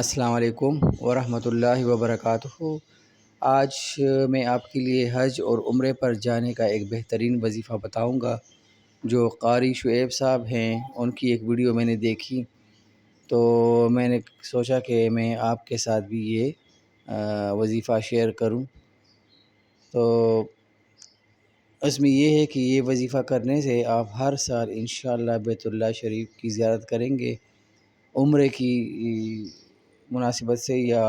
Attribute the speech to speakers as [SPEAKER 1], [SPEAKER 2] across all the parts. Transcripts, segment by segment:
[SPEAKER 1] السلام علیکم ورحمۃ اللہ وبرکاتہ۔ آج میں آپ کے لیے حج اور عمرے پر جانے کا ایک بہترین وظیفہ بتاؤں گا جو قاری شعیب صاحب ہیں، ان کی ایک ویڈیو میں نے دیکھی تو میں نے سوچا کہ میں آپ کے ساتھ بھی یہ وظیفہ شیئر کروں۔ تو اس میں یہ ہے کہ یہ وظیفہ کرنے سے آپ ہر سال انشاءاللہ بیت اللہ شریف کی زیارت کریں گے، عمرے کی مناسبت سے یا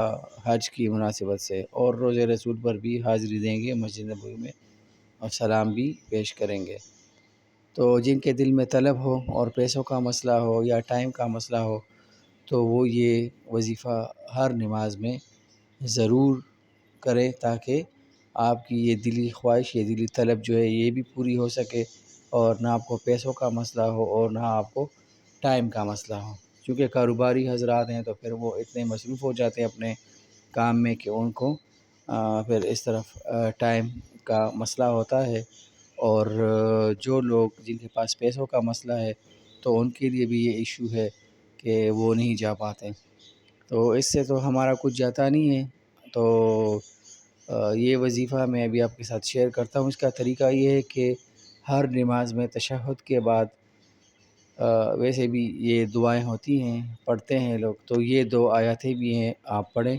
[SPEAKER 1] حج کی مناسبت سے، اور روضہ رسول پر بھی حاضری دیں گے مسجد نبوی میں اور سلام بھی پیش کریں گے۔ تو جن کے دل میں طلب ہو اور پیسوں کا مسئلہ ہو یا ٹائم کا مسئلہ ہو تو وہ یہ وظیفہ ہر نماز میں ضرور کریں تاکہ آپ کی یہ دلی خواہش، یہ دلی طلب جو ہے یہ بھی پوری ہو سکے، اور نہ آپ کو پیسوں کا مسئلہ ہو اور نہ آپ کو ٹائم کا مسئلہ ہو۔ چونکہ کاروباری حضرات ہیں تو پھر وہ اتنے مصروف ہو جاتے ہیں اپنے کام میں کہ ان کو پھر اس طرف ٹائم کا مسئلہ ہوتا ہے، اور جو لوگ جن کے پاس پیسوں کا مسئلہ ہے تو ان کے لیے بھی یہ ایشو ہے کہ وہ نہیں جا پاتے۔ تو اس سے تو ہمارا کچھ جاتا نہیں ہے۔ تو یہ وظیفہ میں ابھی آپ کے ساتھ شیئر کرتا ہوں۔ اس کا طریقہ یہ ہے کہ ہر نماز میں تشہد کے بعد ویسے بھی یہ دعائیں ہوتی ہیں، پڑھتے ہیں لوگ، تو یہ 2 آیاتیں بھی ہیں، آپ پڑھیں۔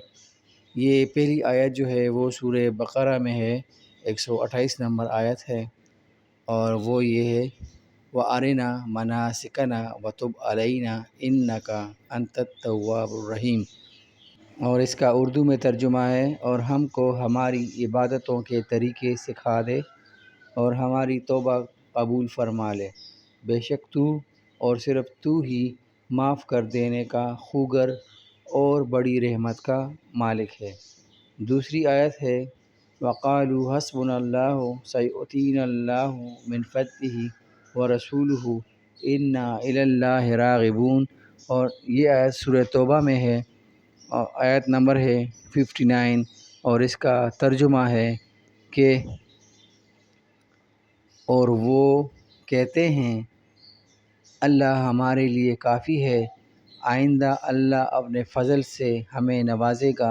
[SPEAKER 1] یہ پہلی آیت جو ہے وہ سورہ بقرہ میں ہے، 128 نمبر آیت ہے، اور وہ یہ ہے وَأَرِنَا مَنَاسِكَنَا وَتُبْ عَلَيْنَا إِنَّكَ أَنْتَ التَّوَّابُ الرَّحِيمُ۔ اور اس کا اردو میں ترجمہ ہے، اور ہم کو ہماری عبادتوں کے طریقے سکھا دے اور ہماری توبہ قبول فرما لے، بے شک تو اور صرف تو ہی معاف کر دینے کا خوگر اور بڑی رحمت کا مالک ہے۔ دوسری آیت ہے وَقَالُوا حَسْبُنَا اللَّهُ سَيُؤْتِينَا اللَّهُ مِنْ فَضْلِهِ وَرَسُولُهُ إِنَّا إِلَى اللَّهِ رَاغِبُونَ۔ اور یہ آیت سورہ توبہ میں ہے، آیت نمبر ہے 59، اور اس کا ترجمہ ہے کہ اور وہ کہتے ہیں اللہ ہمارے لیے کافی ہے، آئندہ اللہ اپنے فضل سے ہمیں نوازے گا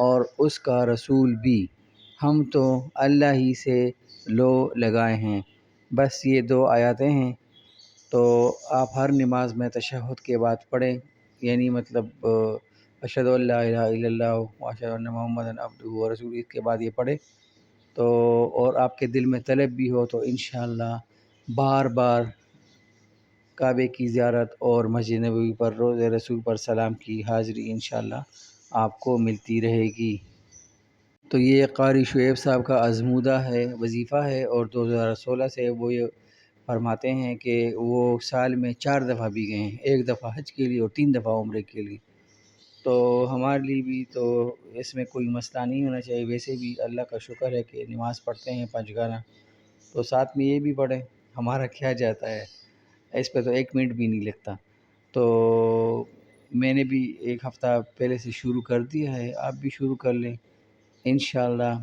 [SPEAKER 1] اور اس کا رسول بھی، ہم تو اللہ ہی سے لو لگائے ہیں۔ بس یہ 2 آیاتیں ہیں، تو آپ ہر نماز میں تشہد کے بعد پڑھیں، یعنی مطلب اشہد ان لا الہ الا اللہ واشہد ان محمدًا عبدہ ورسولہ کے بعد یہ پڑھیں تو، اور آپ کے دل میں طلب بھی ہو تو انشاءاللہ بار بار کعبے کی زیارت اور مسجد نبوی پر روضہ رسول پر سلام کی حاضری انشاءاللہ آپ کو ملتی رہے گی۔ تو یہ قاری شعیب صاحب کا آزمودہ ہے، وظیفہ ہے، اور 2016 سے وہ یہ فرماتے ہیں کہ وہ سال میں 4 دفعہ بھی گئے ہیں، 1 دفعہ حج کے لیے اور 3 دفعہ عمرے کے لیے۔ تو ہمارے لیے بھی تو اس میں کوئی مسئلہ نہیں ہونا چاہیے۔ ویسے بھی اللہ کا شکر ہے کہ نماز پڑھتے ہیں 5 گانا، تو ساتھ میں یہ بھی پڑھیں، ہمارا کیا جاتا ہے، اس پہ تو 1 منٹ بھی نہیں لگتا۔ تو میں نے بھی 1 ہفتہ پہلے سے شروع کر دیا ہے، آپ بھی شروع کر لیں، انشاءاللہ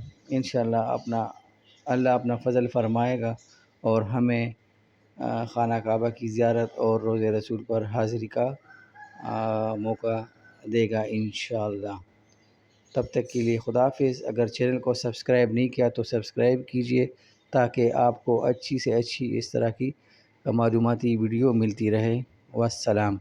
[SPEAKER 1] اللہ اپنا فضل فرمائے گا اور ہمیں خانہ کعبہ کی زیارت اور روضہ رسول پر حاضری کا موقع دے گا انشاءاللہ۔ تب تک کے لیے خدا حافظ۔ اگر چینل کو سبسکرائب نہیں کیا تو سبسکرائب کیجئے تاکہ آپ کو اچھی سے اچھی اس طرح کی معلوماتی ویڈیو ملتی رہے۔ والسلام۔